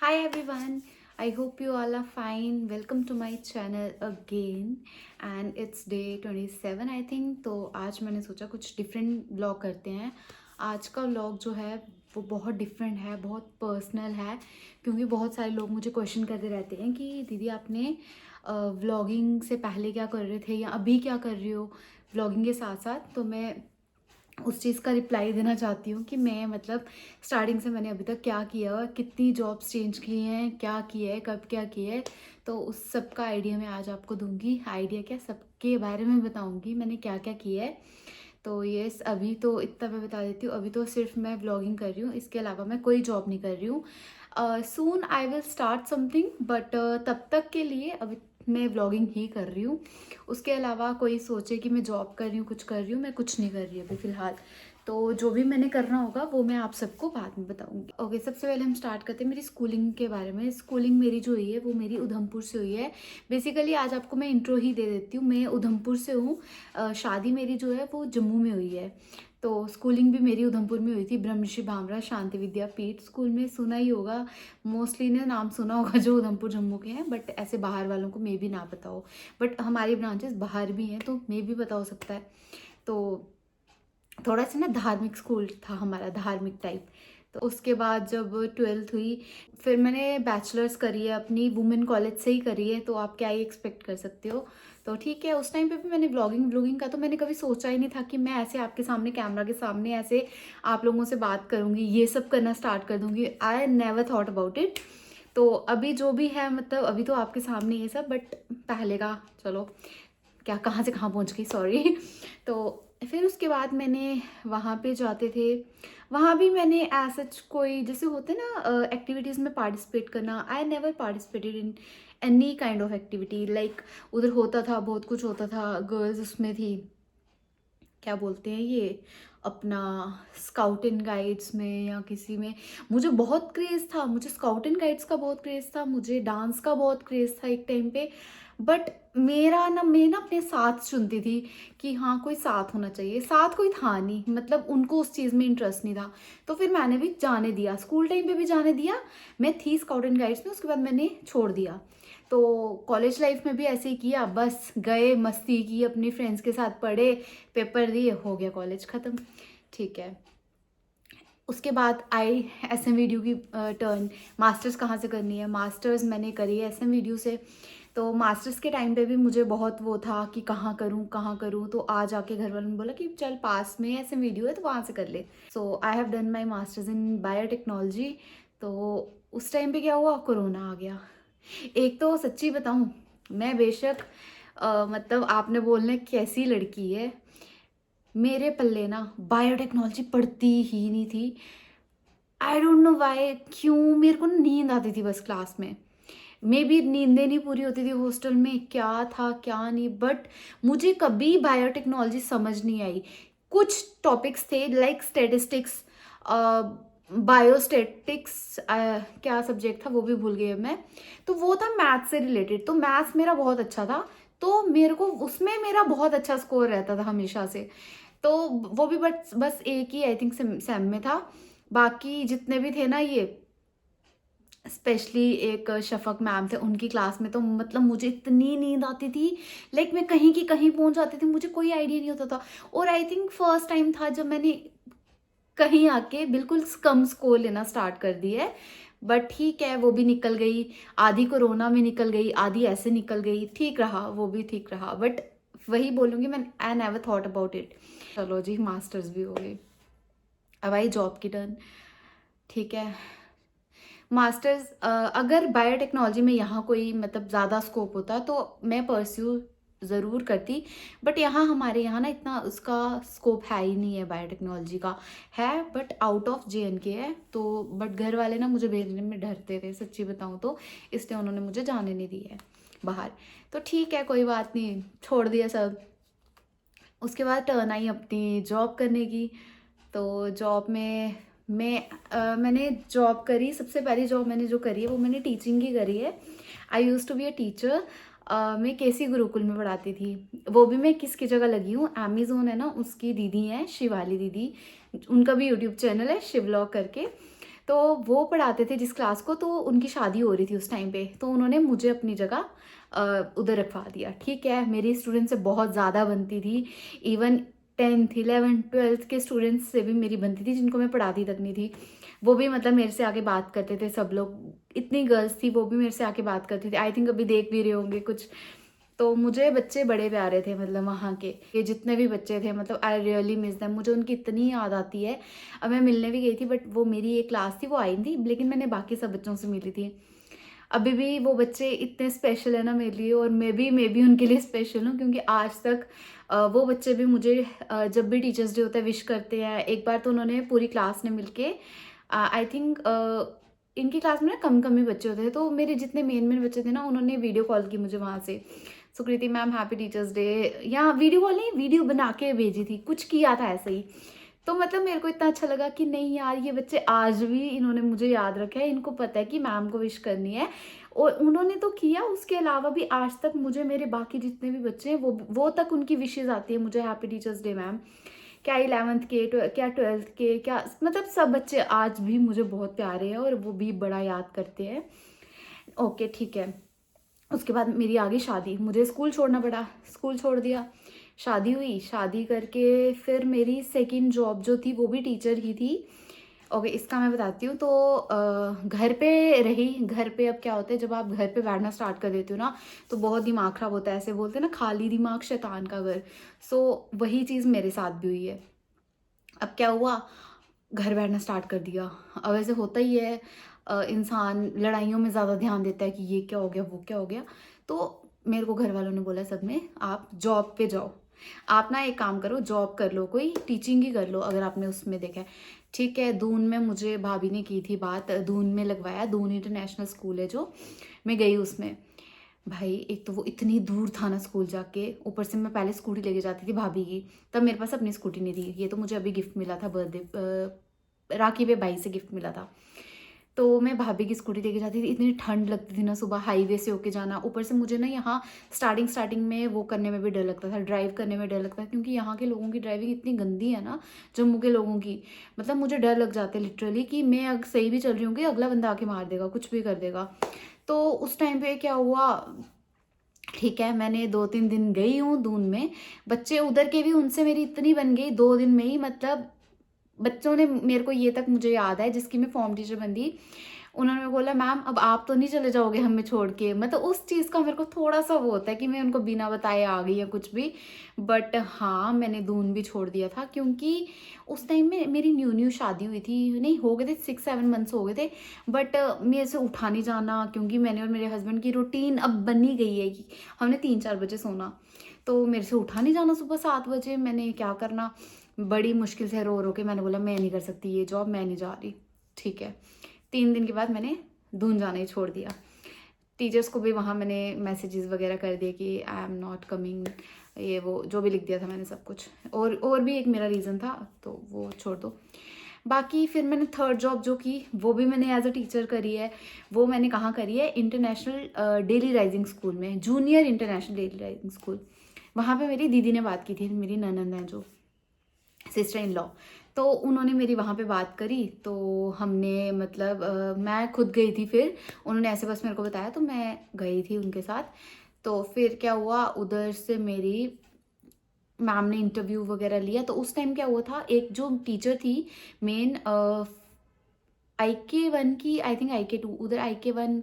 Hi everyone, I hope you all are fine. Welcome to my channel again and it's day 27 I think. तो आज मैंने सोचा कुछ different vlog करते हैं। आज का व्लॉग जो है वो बहुत डिफरेंट है, बहुत पर्सनल है, क्योंकि बहुत सारे लोग मुझे क्वेश्चन करते रहते हैं कि दीदी आपने व्लॉगिंग से पहले क्या कर रहे थे या अभी क्या कर रही हो व्लॉगिंग के साथ साथ। तो मैं उस चीज़ का रिप्लाई देना चाहती हूँ कि मैं मतलब स्टार्टिंग से मैंने अभी तक क्या किया, कितनी जॉब्स चेंज की हैं, क्या किया है, कब क्या किया है। तो उस सब का आइडिया मैं आज आपको दूंगी। आइडिया क्या, सबके बारे में बताऊंगी मैंने क्या क्या किया है। तो यस, अभी तो इतना मैं बता देती हूँ, अभी तो सिर्फ मैं व्लॉगिंग कर रही हूँ, इसके अलावा मैं कोई जॉब नहीं कर रही हूँ। Soon I will start something but तब तक के लिए अभी मैं व्लॉगिंग ही कर रही हूँ। उसके अलावा कोई सोचे कि मैं जॉब कर रही हूँ, कुछ कर रही हूँ, मैं कुछ नहीं कर रही अभी फ़िलहाल। तो जो भी मैंने करना होगा वो मैं आप सबको बाद में बताऊंगी। ओके, सबसे पहले हम स्टार्ट करते हैं मेरी स्कूलिंग के बारे में। स्कूलिंग मेरी जो हुई है वो मेरी उधमपुर से हुई है। बेसिकली आज आपको मैं इंट्रो ही दे देती हूँ, मैं उधमपुर से हूँ। शादी मेरी जो है वो जम्मू में हुई है। तो स्कूलिंग भी मेरी उधमपुर में हुई थी, ब्रह्मश्री भामरा शांति विद्यापीठ स्कूल में। सुना ही होगा, मोस्टली ने नाम सुना होगा जो उधमपुर जम्मू के हैं, बट ऐसे बाहर वालों को मे भी ना पता हो। बट हमारी ब्रांचेस बाहर भी हैं तो मे भी पता हो सकता है। तो थोड़ा सा ना धार्मिक स्कूल था हमारा, धार्मिक टाइप। तो उसके बाद जब ट्वेल्थ हुई, फिर मैंने बैचलर्स करी है अपनी वुमेन कॉलेज से ही करी है। तो आप क्या ही एक्सपेक्ट कर सकते हो। तो ठीक है, उस टाइम पे भी मैंने ब्लॉगिंग का तो मैंने कभी सोचा ही नहीं था कि मैं ऐसे आपके सामने कैमरा के सामने ऐसे आप लोगों से बात करूँगी, ये सब करना स्टार्ट कर दूँगी। I never thought about it. तो अभी जो भी है, मतलब अभी तो आपके सामने ये सब, बट पहले का चलो, क्या कहाँ से कहाँ पहुँच गई, सॉरी। तो फिर उसके बाद मैंने वहाँ पे जाते थे, वहाँ भी मैंने सच कोई जैसे होते ना एक्टिविटीज़ में पार्टिसिपेट करना। I never participated in any kind of activity. Like उधर होता था, बहुत कुछ होता था, गर्ल्स उसमें थी, क्या बोलते हैं ये, अपना स्काउट एंड गाइड्स में या किसी में। मुझे बहुत क्रेज़ था, मुझे स्काउट एंड गाइड्स का बहुत क्रेज़ था, मुझे डांस का बहुत क्रेज़ था एक टाइम पे। बट मेरा ना, मैं ना अपने साथ चुनती थी कि हाँ कोई साथ होना चाहिए, साथ कोई था नहीं, मतलब उनको उस चीज़ में इंटरेस्ट नहीं था। तो फिर मैंने भी जाने दिया, स्कूल टाइम पे भी जाने दिया। मैं थी स्काउट एंड गाइड्स में, उसके बाद मैंने छोड़ दिया। तो कॉलेज लाइफ में भी ऐसे ही किया, बस गए, मस्ती की, अपने फ्रेंड्स के साथ पढ़े, पेपर दिए, हो गया कॉलेज ख़त्म। ठीक है, उसके बाद आई एस एम वीडियो की टर्न। मास्टर्स कहाँ से करनी है, मास्टर्स मैंने करी है एस एम वीडियो से। तो मास्टर्स के टाइम पे भी मुझे बहुत वो था कि कहाँ करूँ कहाँ करूँ। तो आज आके घर वालों ने बोला कि चल पास में एस एम वीडियो है तो वहाँ से कर ले। So I have done my masters in biotechnology. तो उस टाइम पे क्या हुआ, कोरोना आ गया। एक तो सच्ची बताऊं, मैं बेशक मतलब आपने बोलने कैसी लड़की है, मेरे पल्ले ना बायोटेक्नोलॉजी पढ़ती ही नहीं थी। आई डोंट नो वाई, क्यों, मेरे को ना नींद आती थी बस क्लास में। मे बी नींदें नहीं पूरी होती थी हॉस्टल में, क्या था क्या नहीं, बट मुझे कभी बायोटेक्नोलॉजी समझ नहीं आई। कुछ टॉपिक्स थे लाइक स्टेटिस्टिक्स, बायोस्टेटिक्स, क्या सब्जेक्ट था वो भी भूल गई अब मैं। तो वो था मैथ्स से रिलेटेड, तो मैथ्स मेरा बहुत अच्छा था। तो मेरे को उसमें मेरा बहुत अच्छा स्कोर रहता था हमेशा से। तो वो भी बस बस एक ही आई थिंक सेम में था। बाकी जितने भी थे ना, ये स्पेशली एक शफक मैम थे, उनकी क्लास में तो मतलब मुझे इतनी नींद आती थी। लाइक मैं कहीं की कहीं पहुंच जाती थी, मुझे कोई आइडिया नहीं होता था। और आई थिंक फर्स्ट टाइम था जब मैंने कहीं आके बिल्कुल कम स्कोर लेना स्टार्ट कर दी है। बट ठीक है, वो भी निकल गई। आधी कोरोना में निकल गई, आधी ऐसे निकल गई, ठीक रहा, वो भी ठीक रहा। बट वही बोलूँगी मैं, I never thought about it. चलो जी, मास्टर्स भी हो गई, अब आई जॉब की टर्न। ठीक है, मास्टर्स अगर बायोटेक्नोलॉजी में यहाँ कोई मतलब ज़्यादा स्कोप होता तो मैं परस्यू ज़रूर करती। बट यहाँ हमारे यहाँ ना इतना उसका स्कोप है ही नहीं है, बायोटेक्नोलॉजी का है बट आउट ऑफ JNK है। तो बट घर वाले ना मुझे भेजने में डरते थे, सच्ची बताऊँ तो, इसलिए उन्होंने मुझे जाने नहीं दी है बाहर। तो ठीक है, कोई बात नहीं, छोड़ दिया सब। उसके बाद टर्न आई अपनी जॉब करने की। तो जॉब में मैंने जॉब करी, सबसे पहली जॉब मैंने जो करी है वो मैंने टीचिंग की करी है। I use to be a teacher. मैं केसी गुरुकुल में पढ़ाती थी। वो भी मैं किसकी जगह लगी हूँ, अमेज़ोन है ना, उसकी दीदी हैं शिवाली दीदी, उनका भी यूट्यूब चैनल है शिवलॉग करके। तो वो पढ़ाते थे जिस क्लास को, तो उनकी शादी हो रही थी उस टाइम पे, तो उन्होंने मुझे अपनी जगह उधर रखवा दिया। ठीक है, मेरी स्टूडेंट से बहुत ज़्यादा बनती थी, इवन 10th 11th 12th के स्टूडेंट्स से भी मेरी बनती थी, जिनको मैं पढ़ाती तक नहीं थी। वो भी मतलब मेरे से आके बात करते थे, सब लोग, इतनी गर्ल्स थी वो भी मेरे से आके बात करती थी। आई थिंक अभी देख भी रहे होंगे कुछ। तो मुझे बच्चे बड़े प्यारे थे, मतलब वहाँ के ये जितने भी बच्चे थे, मतलब आई रियली मिस देम। मुझे उनकी इतनी याद आती है। अब मैं मिलने भी गई थी, बट वो मेरी एक क्लास थी, वो आई थी, लेकिन मैंने बाकी सब बच्चों से मिली थी। अभी भी वो बच्चे इतने स्पेशल है ना मेरे लिए, और मैं भी उनके लिए स्पेशल हूँ, क्योंकि आज तक वो बच्चे भी मुझे जब भी टीचर्स डे होता है विश करते हैं। एक बार तो उन्होंने पूरी क्लास ने मिलके, आई थिंक इनकी क्लास में ना कम कम ही बच्चे होते थे, तो मेरे जितने मेन बच्चे थे ना, उन्होंने वीडियो कॉल की मुझे वहाँ से, सुकृति मैम हैप्पी टीचर्स डे, या वीडियो कॉल नहीं, वीडियो बना के भेजी थी, कुछ किया था ऐसे ही। तो मतलब मेरे को इतना अच्छा लगा कि नहीं यार, ये बच्चे आज भी इन्होंने मुझे याद रखा है, इनको पता है कि मैम को विश करनी है, और उन्होंने तो किया। उसके अलावा भी आज तक मुझे मेरे बाकी जितने भी बच्चे हैं वो तक उनकी विशेज़ आती है मुझे, हैप्पी टीचर्स डे मैम। क्या 11th के, क्या 12th के, क्या मतलब सब बच्चे आज भी मुझे बहुत प्यारे हैं, और वो भी बड़ा याद करते हैं। ओके ठीक है। उसके बाद मेरी आ गई शादी, मुझे स्कूल छोड़ना पड़ा, स्कूल छोड़ दिया, शादी हुई। शादी करके फिर मेरी सेकंड जॉब जो थी वो भी टीचर ही थी। ओके, इसका मैं बताती हूँ। तो घर पे रही। घर पे अब क्या होता है, जब आप घर पे बैठना स्टार्ट कर देते हो ना, तो बहुत दिमाग ख़राब होता है। ऐसे बोलते हैं ना, खाली दिमाग शैतान का घर। सो वही चीज़ मेरे साथ भी हुई है। अब क्या हुआ, घर बैठना स्टार्ट कर दिया। अब ऐसे होता ही है, इंसान लड़ाइयों में ज़्यादा ध्यान देता है कि ये क्या हो गया, वो क्या हो गया। तो मेरे को घर वालों ने बोला सब में, आप जॉब पे जाओ, आप ना एक काम करो, जॉब कर लो, कोई टीचिंग ही कर लो, अगर आपने उसमें देखा है। ठीक है, दून में मुझे भाभी ने की थी बात, दून में लगवाया, दून इंटरनेशनल स्कूल है जो, मैं गई उसमें। भाई एक तो वो इतनी दूर था ना स्कूल जाके, ऊपर से मैं पहले स्कूटी लेके जाती थी भाभी की, तब मेरे पास अपनी स्कूटी नहीं थी। ये तो मुझे अभी गिफ्ट मिला था, बर्थडे राखी पे भाई से गिफ्ट मिला था। तो मैं भाभी की स्कूटी लेके जाती थी, इतनी ठंड लगती थी ना, सुबह हाईवे से होके जाना। ऊपर से मुझे ना यहाँ स्टार्टिंग में वो करने में भी डर लगता था, ड्राइव करने में डर लगता था, क्योंकि यहाँ के लोगों की ड्राइविंग इतनी गंदी है ना, जम्मू के लोगों की। मतलब मुझे डर लग जाता है लिटरली, कि मैं अगर सही भी चल रही हूँ, अगला बंदा आके मार देगा, कुछ भी कर देगा। तो उस टाइम पे क्या हुआ, ठीक है, मैंने 2-3 दिन गई हूँ दून में। बच्चे उधर के भी, उनसे मेरी इतनी बन गई 2 दिन में ही। मतलब बच्चों ने मेरे को, ये तक मुझे याद है, जिसकी मैं फॉर्म टीचर बन दी, उन्होंने बोला मैम अब आप तो नहीं चले जाओगे हमें छोड़ के। मतलब उस चीज़ का मेरे को थोड़ा सा वो होता है कि मैं उनको बिना बताए आ गई या कुछ भी। बट हाँ, मैंने दून भी छोड़ दिया था, क्योंकि उस टाइम में मेरी न्यू शादी हुई थी, नहीं हो गए थे 6-7 मंथ्स हो गए थे। बट मेरे से उठा नहीं जाना, क्योंकि मैंने और मेरे हस्बैंड की रूटीन अब बन ही गई है कि हमने 3-4 बजे सोना। तो मेरे से उठा नहीं जाना सुबह 7 बजे। मैंने क्या करना, बड़ी मुश्किल से रो रो के मैंने बोला मैं नहीं कर सकती ये जॉब, मैं नहीं जा रही। ठीक है, 3 दिन के बाद मैंने दून जाना ही छोड़ दिया। टीचर्स को भी वहाँ मैंने मैसेजेस वगैरह कर दिए कि आई एम नॉट कमिंग, ये वो जो भी लिख दिया था मैंने सब कुछ। और भी एक मेरा रीज़न था, तो वो छोड़ दो। बाकी फिर मैंने थर्ड जॉब जो की, वो भी मैंने एज अ टीचर करी है। वो मैंने कहाँ करी है, इंटरनेशनल डेली राइजिंग स्कूल में, junior international daily rising school. वहाँ पे मेरी दीदी ने बात की थी, मेरी ननंद है जो, सिस्टर इन लॉ। तो उन्होंने मेरी वहाँ पे बात करी, तो हमने मतलब मैं खुद गई थी। फिर उन्होंने ऐसे बस मेरे को बताया, तो मैं गई थी उनके साथ। तो फिर क्या हुआ, उधर से मेरी मैम ने इंटरव्यू वगैरह लिया। तो उस टाइम क्या हुआ था, एक जो टीचर थी मेन, IK1 की, आई थिंक IK2, उधर IK1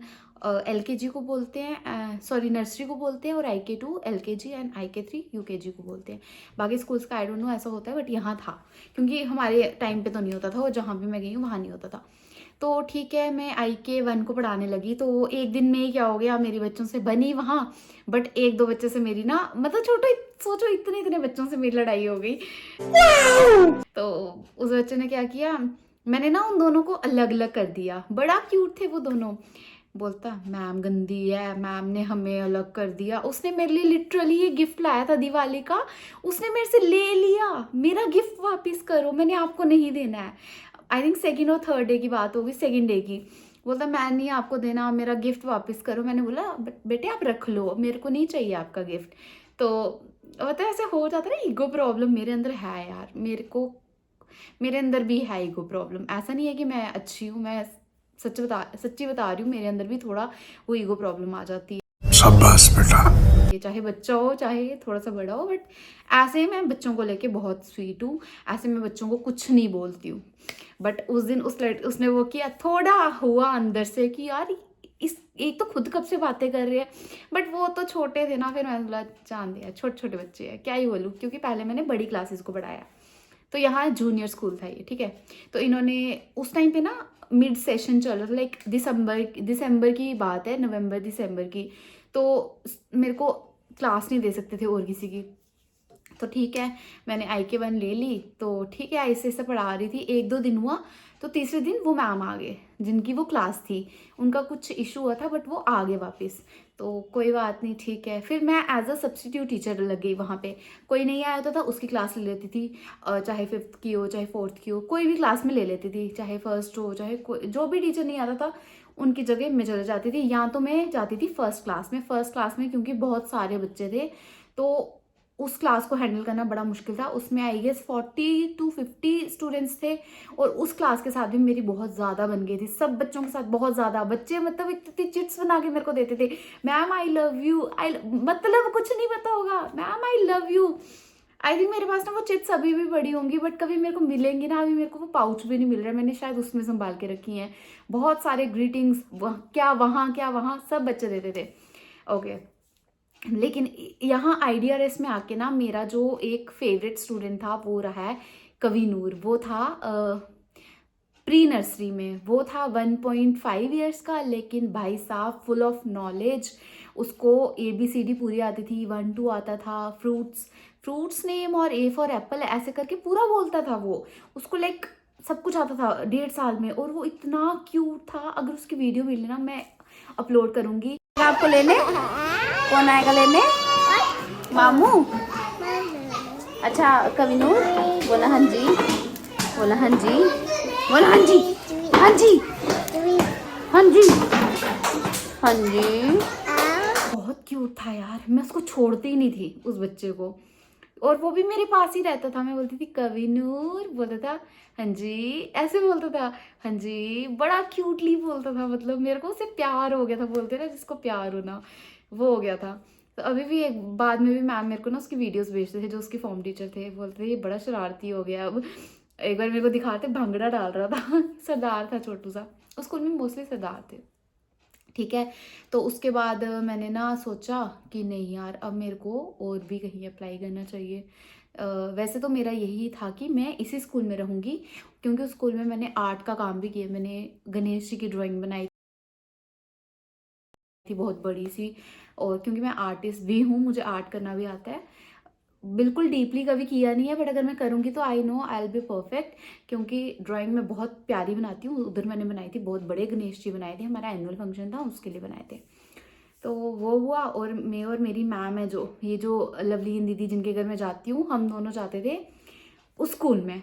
LKG को बोलते हैं, सॉरी नर्सरी को बोलते हैं, और IK2 LKG and IK3 UKG को बोलते हैं। बाकी स्कूल्स का आई डोंट नो ऐसा होता है, बट यहाँ था, क्योंकि हमारे टाइम पे तो नहीं होता था, और जहाँ भी मैं गई हूँ वहाँ नहीं होता था। तो ठीक है, मैं IK1 को पढ़ाने लगी। तो एक दिन में ही क्या हो गया, मेरी बच्चों से बनी वहाँ, बट 1-2 बच्चे से मेरी ना, मतलब छोटे, सोचो इतने इतने बच्चों से मेरी लड़ाई हो गई। तो उस बच्चे ने क्या किया, मैंने ना उन दोनों को अलग अलग कर दिया। बड़ा क्यूट थे वो दोनों। बोलता मैम गंदी है, मैम ने हमें अलग कर दिया। उसने मेरे लिए लिटरली ये गिफ्ट लाया था दिवाली का, उसने मेरे से ले लिया। मेरा गिफ्ट वापस करो, मैंने आपको नहीं देना है। आई थिंक सेकेंड और थर्ड डे की बात होगी, सेकेंड डे की। बोलता मैं नहीं आपको देना, मेरा गिफ्ट वापस करो। मैंने बोला बेटे आप रख लो, मेरे को नहीं चाहिए आपका गिफ्ट। तो मतलब ऐसे हो जाता है ना, ईगो प्रॉब्लम मेरे अंदर है यार। मेरे को मेरे अंदर भी है ईगो प्रॉब्लम। ऐसा नहीं है कि मैं अच्छी हूँ, मैं सच्ची बता रही हूँ, मेरे अंदर भी थोड़ा वो ईगो प्रॉब्लम आ जाती है। शाबाश बेटा। ये चाहे बच्चा हो चाहे थोड़ा सा बड़ा हो, बट ऐसे मैं बच्चों को लेके बहुत स्वीट हूँ, ऐसे मैं बच्चों को कुछ नहीं बोलती हूँ। बट उस दिन उसने वो किया, थोड़ा हुआ अंदर से कि यार इस एक तो खुद कब से बातें कर रहे हैं, बट वो तो छोटे थे ना, फिर मैंने बोला जान दिया, छोटे छोटे बच्चे हैं क्या ही बोलूँ, क्योंकि पहले मैंने बड़ी क्लासेस को पढ़ाया, तो यहाँ जूनियर स्कूल था ये, ठीक है। तो इन्होंने उस टाइम पे ना मिड सेशन चल रहा था, लाइक दिसंबर की बात है, नवंबर दिसंबर की। तो मेरे को क्लास नहीं दे सकते थे और किसी की, तो ठीक है मैंने IK1 ले ली। तो ठीक है ऐसे ऐसे पढ़ा रही थी, 1-2 दिन हुआ, तो तीसरे दिन वो मैम आ गए जिनकी वो क्लास थी, उनका कुछ इशू हुआ था बट वो आ गए वापस। तो कोई बात नहीं, ठीक है, फिर मैं एज अ सब्सटीट्यूट टीचर लग गई वहाँ पे। कोई नहीं आया होता था उसकी क्लास ले लेती थी, चाहे 5th की हो चाहे 4th की हो, कोई भी क्लास में ले लेती थी, चाहे फर्स्ट हो चाहे कोई, जो भी टीचर नहीं आता था उनकी जगह मैं चले जाती थी। या तो मैं जाती थी फर्स्ट क्लास में क्योंकि बहुत सारे बच्चे थे, तो उस क्लास को हैंडल करना बड़ा मुश्किल था। उसमें आई गेस 40-50 स्टूडेंट्स थे, और उस क्लास के साथ भी मेरी बहुत ज़्यादा बन गई थी, सब बच्चों के साथ बहुत ज़्यादा। बच्चे मतलब इतनी चिट्स बना के मेरे को देते थे, मैम आई लव यू, मतलब कुछ नहीं पता होगा, ma'am I love you. I think मेरे पास ना वो चिट्स अभी भी पड़ी होंगी, बट कभी मेरे को मिलेंगी ना, अभी मेरे को वो पाउच भी नहीं मिल रहा है, मैंने शायद उसमें संभाल के रखी हैं। बहुत सारे ग्रीटिंग्स, क्या वहाँ सब बच्चे देते थे। ओके, लेकिन यहाँ आइडिया रेस में आके ना मेरा जो एक फेवरेट स्टूडेंट था वो रहा है कवि नूर। वो था प्री नर्सरी में, वो था 1.5 ईयर्स का, लेकिन भाई साहब फुल ऑफ नॉलेज। उसको ABCD पूरी आती थी, 1-2 आता था, फ्रूट्स नेम और A फॉर एप्पल ऐसे करके पूरा बोलता था वो। उसको लाइक सब कुछ आता था 1.5 साल में, और वो इतना क्यूट था। अगर उसकी वीडियो मिले ना मैं अपलोड करूँगी। आपको लेने कौन आएगा लेने? मामू। अच्छा कविनूर बोला हाँ जी, बोला हाँ जी, बोला हाँ जी, हाँ जी, हाँ जी, हाँ जी। बहुत क्यूट था यार, मैं उसको छोड़ती ही नहीं थी उस बच्चे को, और वो भी मेरे पास ही रहता था। मैं बोलती थी कविनूर, बोलता था हाँ जी, ऐसे बोलता था हाँ जी, बड़ा क्यूटली बोलता था, मतलब मेरे को उससे प्यार हो गया था, बोलते ना जिसको प्यार होना, वो हो गया था। तो अभी भी एक बाद में भी मैम मेरे को ना उसकी वीडियोस भेजते थे, जो उसके फॉर्म टीचर थे, बोलते थे ये बड़ा शरारती हो गया अब। एक बार मेरे को दिखाते भांगड़ा डाल रहा था सरदार था छोटू सा, उस स्कूल में मोस्टली सरदार थे, ठीक है। तो उसके बाद मैंने ना सोचा कि नहीं यार अब मेरे को और भी कहीं अप्लाई करना चाहिए। वैसे तो मेरा यही था कि मैं इसी स्कूल में रहूँगी, क्योंकि उस स्कूल में मैंने आर्ट का काम भी किया, मैंने गणेश जी की ड्राइंग बनाई थी बहुत बड़ी सी, और क्योंकि मैं आर्टिस्ट भी हूँ, मुझे आर्ट करना भी आता है। बिल्कुल डीपली कभी किया नहीं है, बट अगर मैं करूँगी तो I know I will be perfect, क्योंकि ड्राइंग मैं बहुत प्यारी बनाती हूँ। उधर मैंने बनाई थी, बहुत बड़े गणेश जी बनाए थे, हमारा एनुअल फंक्शन था उसके लिए बनाए थे। तो वो हुआ, और मैं और मेरी मैम है जो ये जो लवलीन दीदी जिनके घर मैं जाती हूँ, हम दोनों जाते थे उस स्कूल में,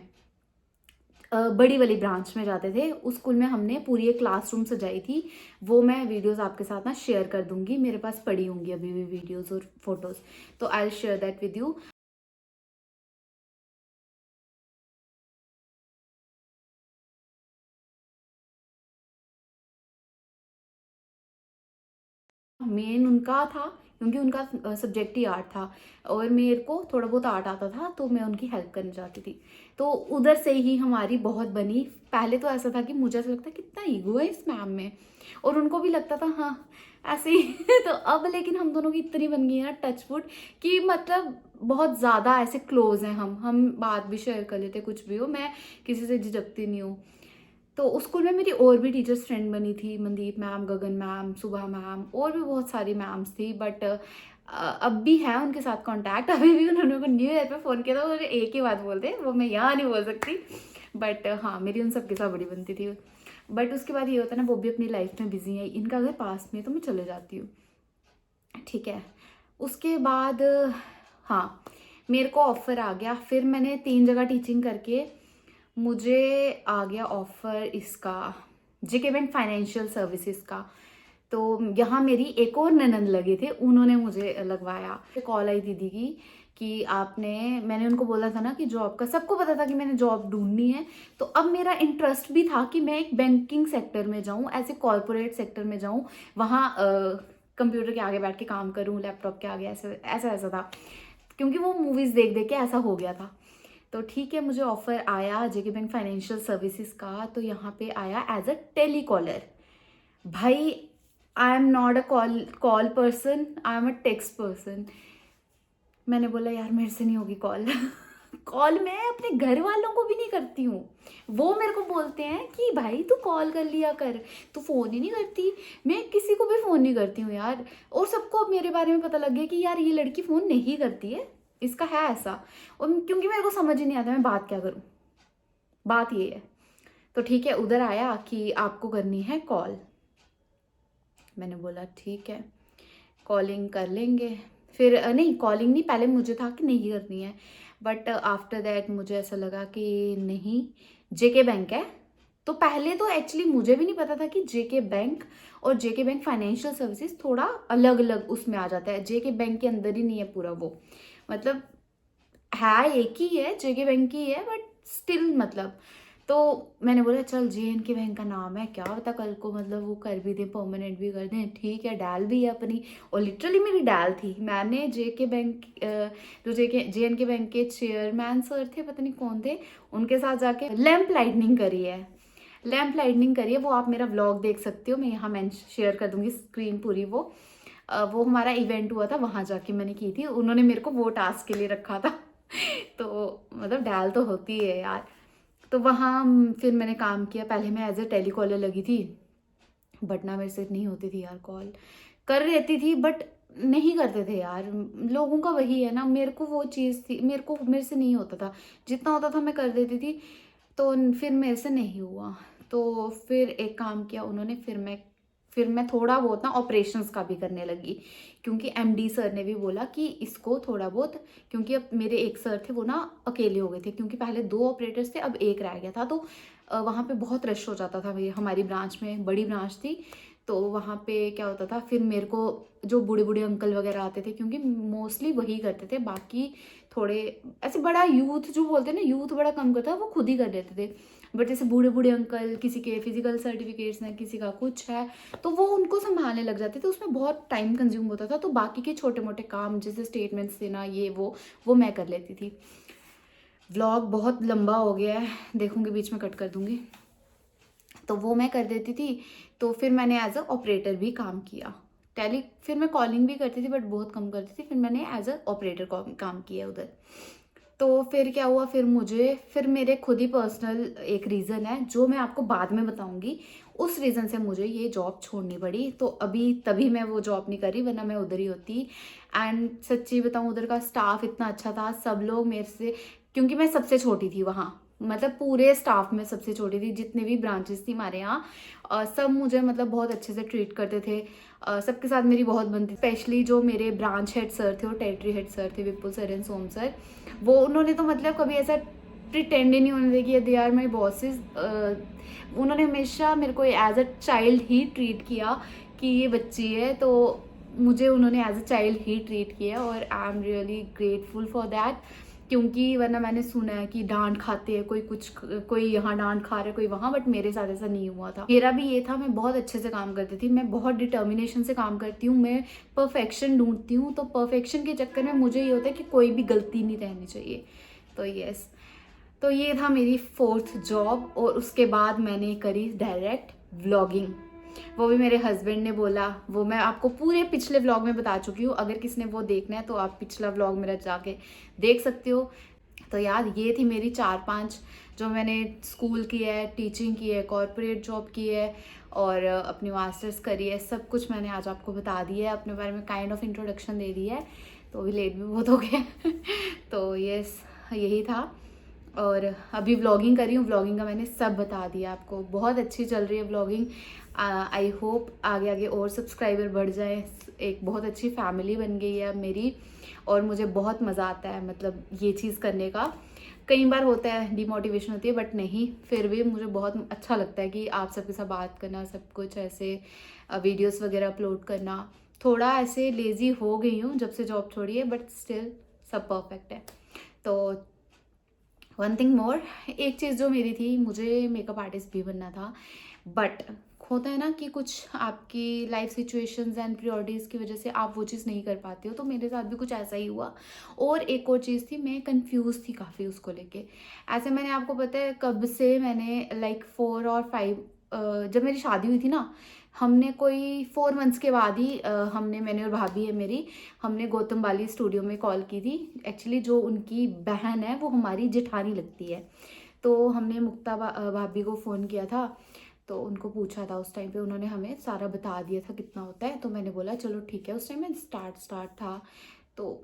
बड़ी वाली ब्रांच में जाते थे। उस स्कूल में हमने पूरी एक क्लासरूम सजाई थी, वो मैं वीडियोस आपके साथ ना शेयर कर दूंगी, मेरे पास पड़ी होंगी अभी भी वीडियोस और फोटोज, तो I will share that with you. Main उनका था, क्योंकि उनका सब्जेक्ट ही आर्ट था, और मेरे को थोड़ा बहुत आर्ट आता था, तो मैं उनकी हेल्प करने जाती थी। तो उधर से ही हमारी बहुत बनी। पहले तो ऐसा था कि मुझे ऐसा लगता कितना ईगो है इस मैम में, और उनको भी लगता था हाँ ऐसे ही तो अब लेकिन हम दोनों की इतनी बन गई है ना टचवुड, कि मतलब बहुत ज़्यादा ऐसे क्लोज हैं हम बात भी शेयर कर लेते, कुछ भी हो, मैं किसी से झिझकती नहीं हूँ। तो उस स्कूल में मेरी और भी टीचर्स फ्रेंड बनी थी, मनदीप मैम, गगन मैम, सुबह मैम, और भी बहुत सारी मैम्स थी, बट अब भी है उनके साथ कांटेक्ट। अभी भी उन्होंने मेरे को न्यू ईयर पे फ़ोन किया था, उन्होंने एक ही बात बोलते, वो मैं यहाँ नहीं बोल सकती, बट हाँ मेरी उन सबके साथ बड़ी बनती थी। बट उसके बाद ये होता है ना, वो भी अपनी लाइफ में बिजी है, इनका घर पास में तो मैं चले जाती हूँ, ठीक है। उसके बाद हाँ मेरे को ऑफ़र आ गया, फिर मैंने 3 जगह टीचिंग करके मुझे आ गया ऑफ़र इसका JK बैंक फाइनेंशियल सर्विसेज का। तो यहाँ मेरी एक और ननंद लगे थे, उन्होंने मुझे लगवाया। कॉल आई दीदी की कि मैंने उनको बोला था ना कि जॉब का, सबको पता था कि मैंने जॉब ढूंढनी है। तो अब मेरा इंटरेस्ट भी था कि मैं एक बैंकिंग सेक्टर में जाऊं, ऐसे कॉरपोरेट सेक्टर में जाऊं, वहाँ कंप्यूटर के आगे बैठ के काम करूं, लैपटॉप के आगे, ऐसे ऐसा ऐसा था, क्योंकि वो मूवीज़ देख देख के ऐसा हो गया था। तो ठीक है, मुझे ऑफर आया जेके बैंक फाइनेंशियल सर्विसेज का। तो यहाँ पे आया एज अ टेली कॉलर। भाई, I am not a call person, I am a text person. मैंने बोला यार मेरे से नहीं होगी कॉल। कॉल मैं अपने घर वालों को भी नहीं करती हूँ। वो मेरे को बोलते हैं कि भाई तू कॉल कर लिया कर, तू फ़ोन ही नहीं करती। मैं किसी को भी फ़ोन नहीं करती हूँ यार। और सबको अब मेरे बारे में पता लग गया कि यार ये लड़की फ़ोन नहीं करती है, इसका है ऐसा। और क्योंकि मेरे को समझ ही नहीं आता मैं बात क्या करूँ, बात ये है। तो ठीक है, उधर आया कि आपको करनी है कॉल। मैंने बोला ठीक है, कॉलिंग कर लेंगे। फिर नहीं, कॉलिंग नहीं, पहले मुझे था कि नहीं करनी है, बट आफ्टर दैट मुझे ऐसा लगा कि नहीं, जेके बैंक है। तो पहले तो एक्चुअली मुझे भी नहीं पता था कि जेके बैंक और जेके बैंक फाइनेंशियल सर्विसेज थोड़ा अलग अलग उसमें आ जाता है। जेके बैंक के अंदर ही नहीं है पूरा वो, मतलब है एक ही है, जेके बैंक ही है, बट स्टिल मतलब। तो मैंने बोला चल JNK बैंक का नाम है, क्या पता कल को मतलब वो कर भी दे, परमानेंट भी कर दें, ठीक है, डाल भी है अपनी। और लिटरली मेरी डाल थी। मैंने जेके बैंक जो JNK बैंक के चेयरमैन सर थे, पता नहीं कौन थे, उनके साथ जाके लैंप लाइटनिंग करी है। लैंप लाइटनिंग करी है, वो आप मेरा व्लॉग देख सकते हो, मैं यहाँ मैं शेयर कर दूंगी स्क्रीन पूरी। वो हमारा इवेंट हुआ था, वहाँ जाके मैंने की थी, उन्होंने मेरे को वो टास्क के लिए रखा था। तो मतलब डाल तो होती है यार। तो वहाँ फिर मैंने काम किया। पहले मैं एज अ टेलीकॉलर लगी थी, बट ना मेरे से नहीं होती थी यार कॉल। कर रहती थी बट नहीं करते थे यार, लोगों का वही है ना। मेरे को वो चीज़ थी, मेरे से नहीं होता था, जितना होता था मैं कर देती थी। तो फिर मेरे से नहीं हुआ। तो फिर एक काम किया उन्होंने, फिर मैं थोड़ा बहुत ना ऑपरेशंस का भी करने लगी, क्योंकि MD सर ने भी बोला कि इसको थोड़ा बहुत, क्योंकि अब मेरे एक सर थे वो ना अकेले हो गए थे, क्योंकि पहले 2 ऑपरेटर्स थे, अब एक रह गया था। तो वहाँ पे बहुत रश हो जाता था, हमारी ब्रांच में, बड़ी ब्रांच थी। तो वहाँ पे क्या होता था, फिर मेरे को जो बूढ़े बूढ़े अंकल वगैरह आते थे, क्योंकि मोस्टली वही करते थे, बाकी थोड़े ऐसे बड़ा यूथ जो बोलते हैं ना, यूथ बड़ा कम करता है, वो खुद ही कर लेते थे। बट जैसे बूढ़े बूढ़े अंकल, किसी के फिजिकल सर्टिफिकेट्स हैं, किसी का कुछ है, तो वो उनको संभालने लग जाते थे, उसमें बहुत टाइम कंज्यूम होता था। तो बाकी के छोटे मोटे काम जैसे स्टेटमेंट्स देना, ये वो मैं कर लेती थी। व्लॉग बहुत लंबा हो गया है, देखूंगी बीच में कट कर दूंगी। तो वो मैं कर देती थी। तो फिर मैंने एज अ ऑपरेटर भी काम किया। फिर मैं कॉलिंग भी करती थी बट बहुत कम करती थी। फिर मैंने एज अ ऑपरेटर काम किया उधर। तो फिर क्या हुआ, फिर मेरे खुद ही पर्सनल एक रीज़न है जो मैं आपको बाद में बताऊंगी। उस रीज़न से मुझे ये जॉब छोड़नी पड़ी। तो अभी तभी मैं वो जॉब नहीं कर रही, वरना मैं उधर ही होती। एंड सच्ची बताऊं, उधर का स्टाफ इतना अच्छा था, सब लोग मेरे से, क्योंकि मैं सबसे छोटी थी वहाँ, मतलब पूरे स्टाफ में सबसे छोटी थी, जितने भी ब्रांचेस थी हमारे यहाँ, सब मुझे मतलब बहुत अच्छे से ट्रीट करते थे। सबके साथ मेरी बहुत बनती, स्पेशली जो मेरे ब्रांच हेड सर थे और टेरिटरी हेड सर थे, विपुल सर एंड सोम सर, वो उन्होंने तो मतलब कभी ऐसा प्रिटेंड ही नहीं होने दिया कि दे आर माई बॉसेस। उन्होंने हमेशा मेरे को एज अ चाइल्ड ही ट्रीट किया कि ये बच्ची है, तो मुझे उन्होंने एज अ चाइल्ड ही ट्रीट किया, और I am really grateful for that. क्योंकि वरना मैंने सुना है कि डांट खाते हैं, कोई यहाँ डांट खा रहा है, कोई वहाँ, बट मेरे साथ ऐसा नहीं हुआ था। मेरा भी ये था, मैं बहुत अच्छे से काम करती थी, मैं बहुत डिटर्मिनेशन से काम करती हूँ, मैं परफेक्शन ढूंढती हूँ। तो परफेक्शन के चक्कर में मुझे ये होता है कि कोई भी गलती नहीं रहनी चाहिए। तो यस, तो ये था मेरी 4th जॉब। और उसके बाद मैंने करी डायरेक्ट व्लॉगिंग। वो भी मेरे हस्बैंड ने बोला, वो मैं आपको पूरे पिछले व्लॉग में बता चुकी हूँ, अगर किसी ने वो देखना है तो आप पिछला व्लॉग मेरा जाके देख सकते हो। तो यार ये थी मेरी 4-5 जो मैंने स्कूल की है, टीचिंग की है, कॉर्पोरेट जॉब की है, और अपनी मास्टर्स करी है। सब कुछ मैंने आज आपको बता दिया है, अपने बारे में काइंड ऑफ इंट्रोडक्शन दे दी है। तो अभी लेट भी बहुत हो गया। तो यस, यही था। और अभी व्लॉगिंग कर रही हूँ, व्लॉगिंग का मैंने सब बता दिया आपको, बहुत अच्छी चल रही है व्लॉगिंग। आई होप आगे आगे और सब्सक्राइबर बढ़ जाए, एक बहुत अच्छी फैमिली बन गई है अब मेरी, और मुझे बहुत मज़ा आता है मतलब ये चीज़ करने का। कई बार होता है डिमोटिवेशन होती है, बट नहीं, फिर भी मुझे बहुत अच्छा लगता है कि आप सबके साथ बात करना, सब कुछ ऐसे वीडियोस वगैरह अपलोड करना। थोड़ा ऐसे लेज़ी हो गई हूँ जब से जॉब छोड़ी है, बट स्टिल सब परफेक्ट है। तो वन थिंग मोर, एक चीज़ जो मेरी थी, मुझे मेकअप आर्टिस्ट भी बनना था, बट होता है ना कि कुछ आपकी लाइफ सिचुएशंस एंड प्रायोरिटीज़ की वजह से आप वो चीज़ नहीं कर पाते हो, तो मेरे साथ भी कुछ ऐसा ही हुआ। और एक और चीज़ थी, मैं कंफ्यूज थी काफ़ी उसको लेके। ऐसे मैंने आपको पता है कब से, मैंने लाइक 4 और 5, जब मेरी शादी हुई थी ना, हमने कोई 4 मंथ्स के बाद ही हमने, मैंने और भाभी है मेरी, हमने गौतम बाली स्टूडियो में कॉल की थी। एक्चुअली जो उनकी बहन है वो हमारी जेठानी लगती है, तो हमने मुक्ता भाभी को फ़ोन किया था, तो उनको पूछा था। उस टाइम पे उन्होंने हमें सारा बता दिया था कितना होता है, तो मैंने बोला चलो ठीक है। उस टाइम में स्टार्ट था, तो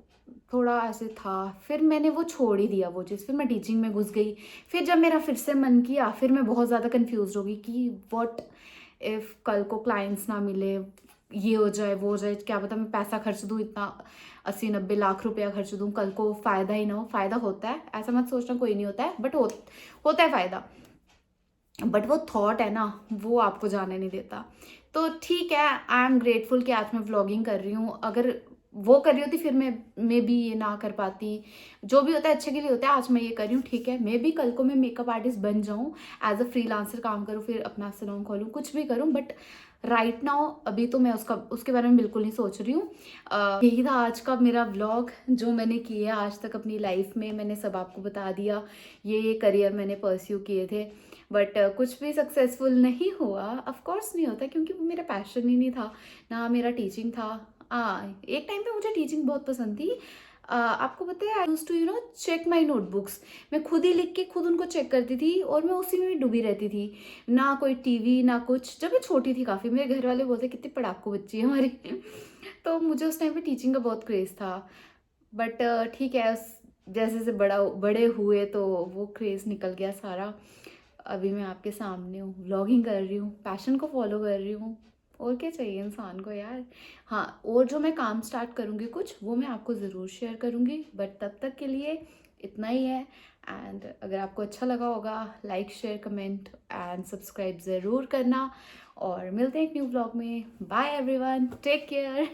थोड़ा ऐसे था, फिर मैंने वो छोड़ ही दिया वो चीज़, फिर मैं टीचिंग में घुस गई। फिर जब मेरा फिर से मन किया, फिर मैं बहुत ज़्यादा कंफ्यूज हो गई कि व्हाट इफ़ कल को क्लाइंट्स ना मिले, ये हो जाए वो हो जाए, क्या पता मैं पैसा खर्च दूँ इतना, 80-90 लाख रुपया खर्च दूँ, कल को फ़ायदा ही ना हो। फ़ायदा होता है, ऐसा मत सोचना कोई नहीं होता है, बट होता है फ़ायदा, बट वो थॉट है ना, वो आपको जाने नहीं देता। तो ठीक है, आई एम ग्रेटफुल कि आज मैं व्लॉगिंग कर रही हूँ। अगर वो कर रही होती फिर मैं भी ये ना कर पाती। जो भी होता है अच्छे के लिए होता है, आज मैं ये कर रही हूँ, ठीक है। मे बी कल को मैं मेकअप आर्टिस्ट बन जाऊँ, एज अ फ्रीलांसर काम करूँ, फिर अपना सैलून खोलूँ, कुछ भी करूँ, बट राइट नाउ अभी तो मैं उसके बारे में बिल्कुल नहीं सोच रही हूँ। यही था आज का मेरा व्लॉग, जो मैंने किया आज तक अपनी लाइफ में, मैंने सब आपको बता दिया। ये करियर मैंने परस्यू किए थे, बट कुछ भी सक्सेसफुल नहीं हुआ। ऑफ कोर्स नहीं होता, क्योंकि वो मेरा पैशन ही नहीं था, ना मेरा टीचिंग था। एक टाइम पे मुझे टीचिंग बहुत पसंद थी। आपको पता है, I used to check my notebooks. मैं खुद ही लिख के खुद उनको चेक करती थी, और मैं उसी में डूबी रहती थी। ना कोई टीवी ना कुछ। जब मैं छोटी थी काफ़ी, मेरे घर वाले बोलते कितनी पढ़ाकू बच्ची है हमारी तो मुझे उस टाइम पे टीचिंग का बहुत क्रेज़ था, बट ठीक है, जैसे जैसे बड़े हुए तो वो क्रेज़ निकल गया सारा। अभी मैं आपके सामने हूँ, व्लॉगिंग कर रही हूँ, पैशन को फॉलो कर रही हूँ। और क्या चाहिए इंसान को यार। हाँ, और जो मैं काम स्टार्ट करूँगी कुछ, वो मैं आपको ज़रूर शेयर करूँगी, बट तब तक के लिए इतना ही है। एंड अगर आपको अच्छा लगा होगा, like share comment and subscribe ज़रूर करना। और मिलते हैं एक न्यू व्लॉग में। Bye everyone, take care.